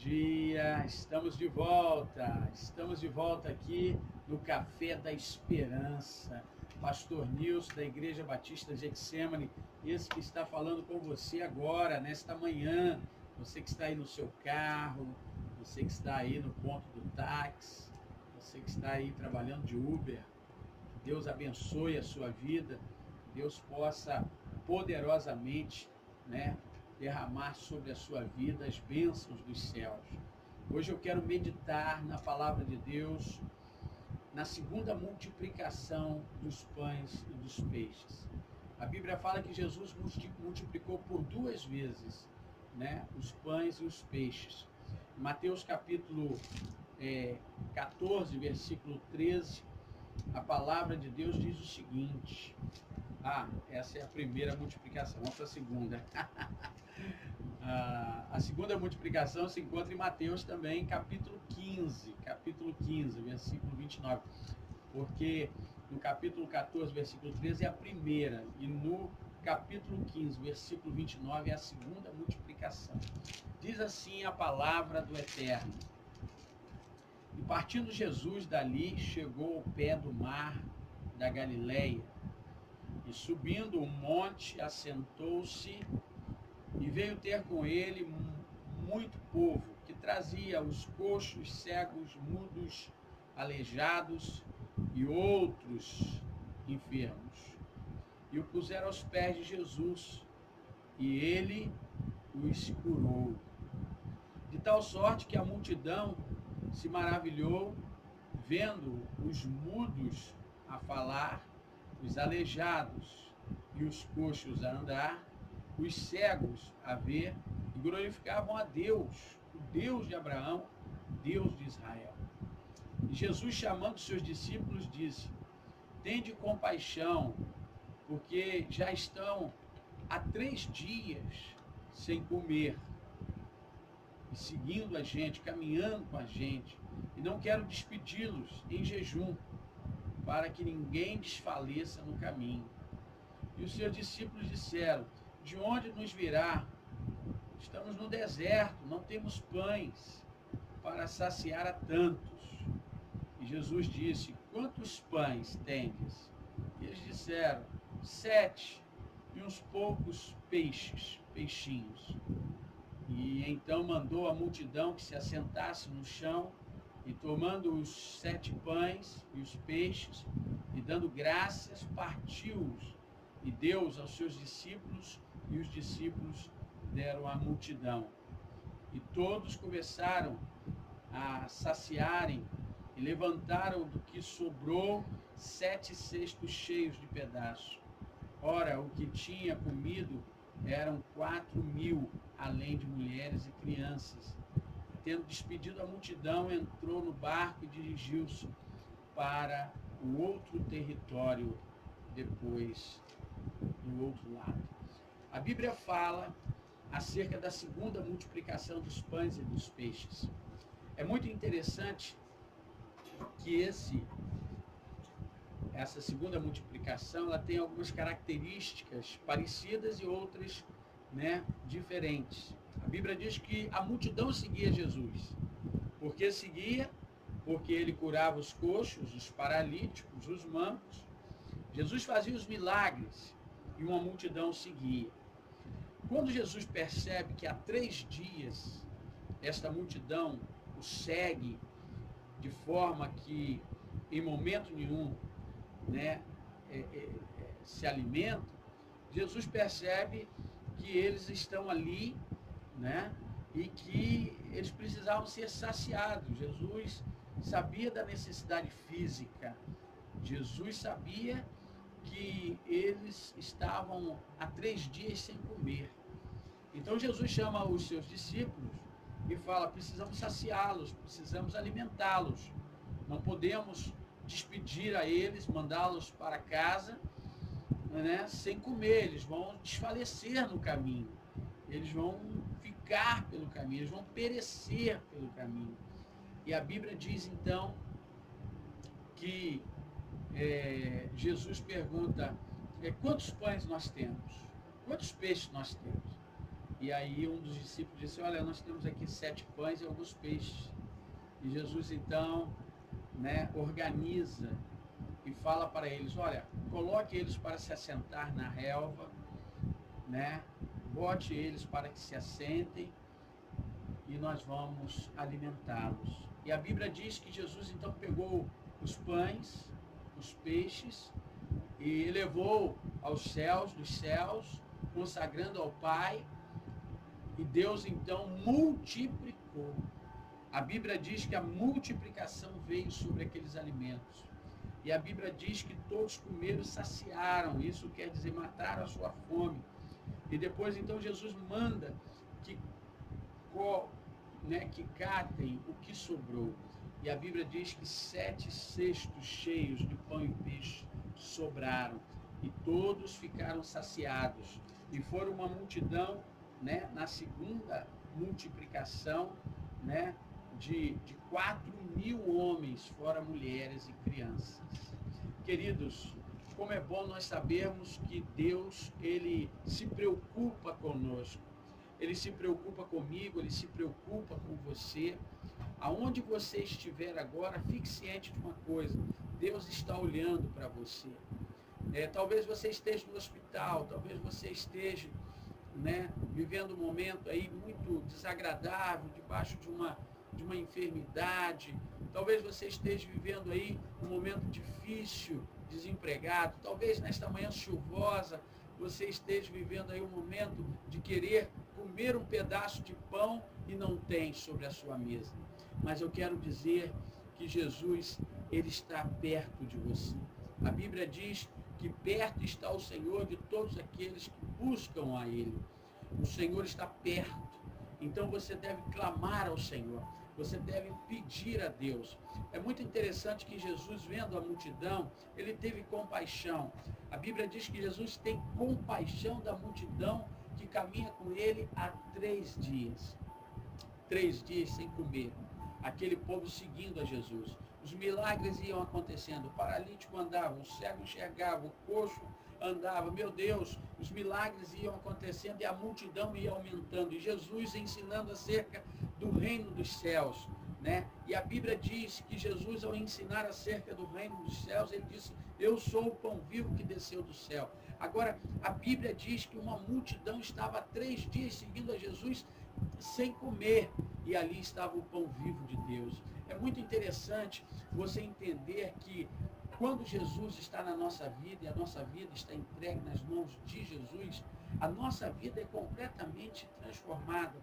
dia, estamos de volta aqui no Café da Esperança. Pastor Nilson, da Igreja Batista Getsêmani, esse que está falando com você agora, nesta manhã, você que está aí no seu carro, você que está aí no ponto do táxi, você que está aí trabalhando de Uber, Deus abençoe a sua vida, Deus possa poderosamente, derramar sobre a sua vida as bênçãos dos céus. Hoje eu quero meditar na palavra de Deus, na segunda multiplicação dos pães e dos peixes. A Bíblia fala que Jesus multiplicou por 2 vezes, os pães e os peixes. Mateus capítulo 14, versículo 13, a palavra de Deus diz o seguinte. Essa é a primeira multiplicação, vamos para a segunda. A segunda multiplicação se encontra em Mateus também, capítulo 15, versículo 29. Porque no capítulo 14, versículo 13 é a primeira, e no capítulo 15, versículo 29 é a segunda multiplicação. Diz assim a palavra do Eterno. E partindo Jesus dali, chegou ao pé do mar da Galileia, e subindo o monte, assentou-se, e veio ter com ele muito povo, que trazia os coxos, cegos, mudos, aleijados e outros enfermos. E o puseram aos pés de Jesus, e ele os curou. De tal sorte que a multidão se maravilhou, vendo os mudos a falar, os aleijados e os coxos a andar, os cegos a ver, e glorificavam a Deus, o Deus de Abraão, Deus de Israel. E Jesus, chamando seus discípulos, disse: tende compaixão, porque já estão há 3 dias sem comer, e seguindo a gente, caminhando com a gente, e não quero despedi-los em jejum, para que ninguém desfaleça no caminho. E os seus discípulos disseram: de onde nos virá? Estamos no deserto, não temos pães para saciar a tantos. E Jesus disse: quantos pães tendes? E eles disseram: 7, e uns poucos peixinhos. E então mandou a multidão que se assentasse no chão, e tomando os 7 pães e os peixes, e dando graças, partiu-os, e deu-os aos seus discípulos, e os discípulos deram à multidão. E todos começaram a saciarem, e levantaram do que sobrou 7 cestos cheios de pedaços. Ora, o que tinha comido eram 4.000, além de mulheres e crianças. Tendo despedido a multidão, entrou no barco e dirigiu-se para o outro território, depois do outro lado. A Bíblia fala acerca da segunda multiplicação dos pães e dos peixes. É muito interessante que essa segunda multiplicação ela tem algumas características parecidas e outras diferentes. A Bíblia diz que a multidão seguia Jesus. Por que seguia? Porque ele curava os coxos, os paralíticos, os mancos. Jesus fazia os milagres e uma multidão seguia. Quando Jesus percebe que há 3 dias esta multidão o segue de forma que em momento nenhum se alimentam, Jesus percebe que eles estão ali, e que eles precisavam ser saciados. Jesus sabia da necessidade física. Jesus sabia que eles estavam há 3 dias sem comer. Então Jesus chama os seus discípulos e fala: precisamos saciá-los, precisamos alimentá-los. Não podemos despedir a eles, mandá-los para casa, sem comer. Eles vão desfalecer no caminho. Eles vão ficar pelo caminho, eles vão perecer pelo caminho. E a Bíblia diz então que Jesus pergunta: quantos pães nós temos? Quantos peixes nós temos? E aí um dos discípulos disse, olha, nós temos aqui 7 pães e alguns peixes. E Jesus então, né, organiza e fala para eles, olha, coloque eles para se assentar na relva, né? Bote eles para que se assentem e nós vamos alimentá-los. E a Bíblia diz que Jesus então pegou os pães, os peixes e levou aos céus, dos céus, consagrando ao Pai, e Deus então multiplicou. A Bíblia diz que a multiplicação veio sobre aqueles alimentos. E a Bíblia diz que todos comeram e saciaram. Isso quer dizer, mataram a sua fome. E depois, então, Jesus manda que catem o que sobrou. E a Bíblia diz que 7 cestos cheios de pão e peixe sobraram. E todos ficaram saciados. E foram uma multidão, né, na segunda multiplicação, né, de 4.000 homens, fora mulheres e crianças. Queridos, como é bom nós sabermos que Deus, Ele se preocupa conosco. Ele se preocupa comigo, Ele se preocupa com você. Aonde você estiver agora, fique ciente de uma coisa, Deus está olhando para você. Talvez você esteja no hospital, talvez você esteja, né, vivendo um momento aí muito desagradável, debaixo de uma enfermidade. Talvez você esteja vivendo aí um momento difícil, desempregado. Talvez nesta manhã chuvosa você esteja vivendo aí um momento de querer comer um pedaço de pão e não tem sobre a sua mesa. Mas eu quero dizer que Jesus, Ele está perto de você. A Bíblia diz que perto está o Senhor de todos aqueles que buscam a Ele. O Senhor está perto. Então você deve clamar ao Senhor. Você deve pedir a Deus. É muito interessante que Jesus, vendo a multidão, Ele teve compaixão. A Bíblia diz que Jesus tem compaixão da multidão que caminha com Ele há 3 dias. 3 dias sem comer. Aquele povo seguindo a Jesus. Os milagres iam acontecendo. O paralítico andava, o cego enxergava, o coxo andava. Meu Deus, os milagres iam acontecendo e a multidão ia aumentando. E Jesus ensinando acerca do reino dos céus, né? E a Bíblia diz que Jesus, ao ensinar acerca do reino dos céus, ele disse, eu sou o pão vivo que desceu do céu. Agora, a Bíblia diz que uma multidão estava há 3 dias seguindo a Jesus sem comer, e ali estava o pão vivo de Deus. É muito interessante você entender que quando Jesus está na nossa vida e a nossa vida está entregue nas mãos de Jesus, a nossa vida é completamente transformada.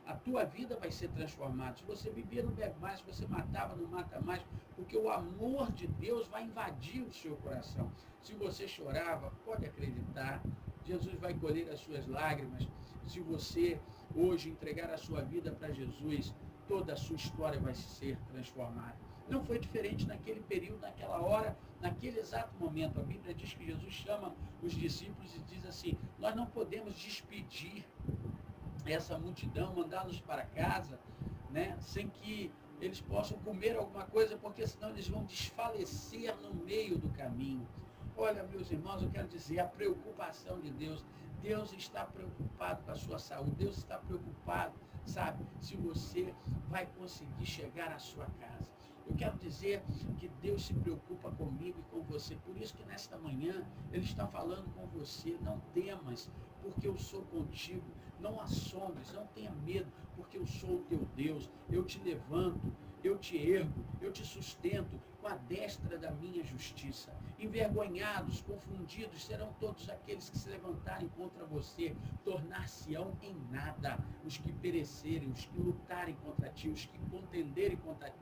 A tua vida vai ser transformada. Se você beber, não bebe mais. Se você matava, não mata mais. Porque o amor de Deus vai invadir o seu coração. Se você chorava, pode acreditar, Jesus vai colher as suas lágrimas. Se você hoje entregar a sua vida para Jesus, toda a sua história vai ser transformada. Não foi diferente naquele período, naquela hora, naquele exato momento. A Bíblia diz que Jesus chama os discípulos e diz assim, nós não podemos despedir essa multidão, mandá-los para casa, né, sem que eles possam comer alguma coisa, porque senão eles vão desfalecer no meio do caminho. Olha, meus irmãos, eu quero dizer, a preocupação de Deus, Deus está preocupado com a sua saúde, Deus está preocupado, sabe, se você vai conseguir chegar à sua casa. Eu quero dizer que Deus se preocupa comigo e com você. Por isso que nesta manhã Ele está falando com você. Não temas, porque eu sou contigo. Não assombres, não tenha medo, porque eu sou o teu Deus. Eu te levanto, eu te ergo, eu te sustento com a destra da minha justiça. Envergonhados, confundidos serão todos aqueles que se levantarem contra você. Tornar-se-ão em nada os que perecerem, os que lutarem contra ti, os que contenderem contra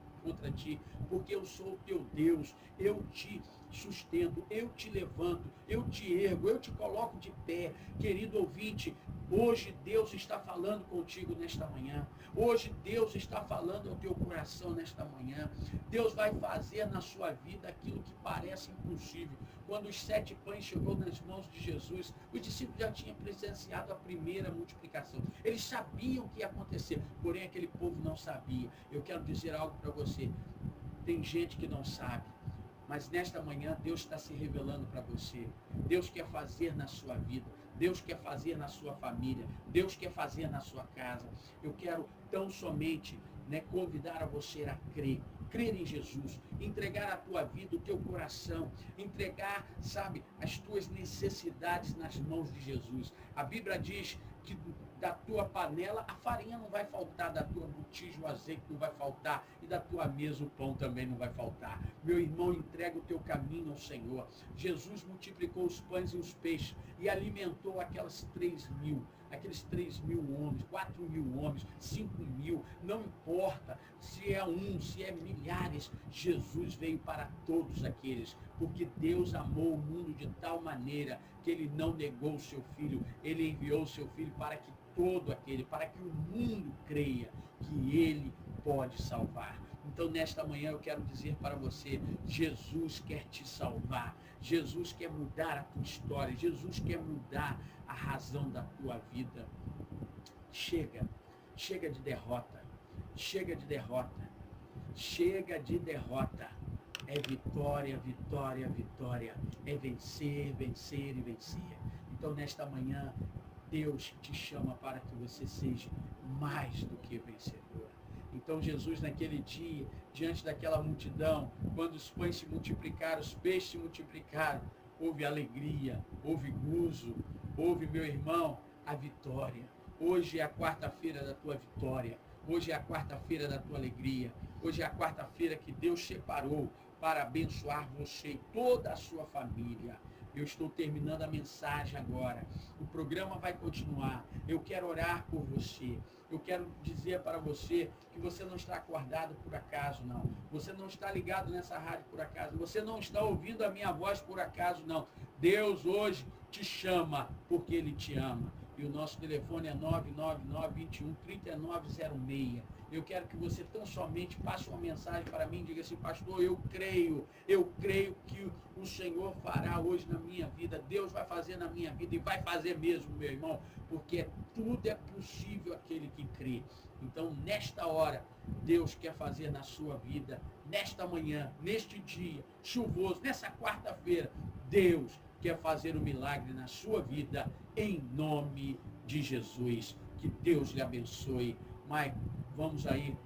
ti, porque eu sou o teu Deus, eu te sustento, eu te levanto, eu te ergo, eu te coloco de pé. Querido ouvinte, hoje Deus está falando contigo nesta manhã, hoje Deus está falando ao teu coração nesta manhã. Deus vai fazer na sua vida aquilo que parece impossível. Quando os 7 pães chegou nas mãos de Jesus, os discípulos já tinham presenciado a primeira multiplicação. Eles sabiam o que ia acontecer, porém aquele povo não sabia. Eu quero dizer algo para você. Tem gente que não sabe, mas nesta manhã Deus está se revelando para você. Deus quer fazer na sua vida. Deus quer fazer na sua família, Deus quer fazer na sua casa. Eu quero tão somente, né, convidar a você a crer em Jesus, entregar a tua vida, o teu coração, entregar, sabe, as tuas necessidades nas mãos de Jesus. A Bíblia diz que da tua panela a farinha não vai faltar, da tua botija o azeite não vai faltar, e da tua mesa o pão também não vai faltar. Meu irmão, entrega o teu caminho ao Senhor. Jesus multiplicou os pães e os peixes e alimentou aqueles 3 mil homens, 4 mil homens, 5 mil, não importa se é um, se é milhares, Jesus veio para todos aqueles, porque Deus amou o mundo de tal maneira que ele não negou o seu filho, ele enviou o seu filho para que para que o mundo creia que ele pode salvar. Então, nesta manhã eu quero dizer para você, Jesus quer te salvar, Jesus quer mudar a tua história, Jesus quer mudar a razão da tua vida. Chega de derrota, chega de derrota, chega de derrota. É vitória, vitória, vitória, é vencer, vencer e vencer. Então, nesta manhã, Deus te chama para que você seja mais do que vencedor. Então Jesus naquele dia, diante daquela multidão, quando os pães se multiplicaram, os peixes se multiplicaram, houve alegria, houve gozo, houve, meu irmão, a vitória. Hoje é a quarta-feira da tua vitória, hoje é a quarta-feira da tua alegria, hoje é a quarta-feira que Deus separou para abençoar você e toda a sua família. Eu estou terminando a mensagem agora. O programa vai continuar. Eu quero orar por você. Eu quero dizer para você que você não está acordado por acaso, não. Você não está ligado nessa rádio por acaso. Você não está ouvindo a minha voz por acaso, não. Deus hoje te chama porque Ele te ama. E o nosso telefone é 999-21-3906. Eu quero que você tão somente passe uma mensagem para mim e diga assim: pastor, eu creio que o Senhor fará hoje na minha vida, Deus vai fazer na minha vida e vai fazer mesmo, meu irmão, porque tudo é possível aquele que crê. Então, nesta hora, Deus quer fazer na sua vida, nesta manhã, neste dia chuvoso, nessa quarta-feira, Deus quer fazer um milagre na sua vida, em nome de Jesus. Que Deus lhe abençoe. Mãe, vamos aí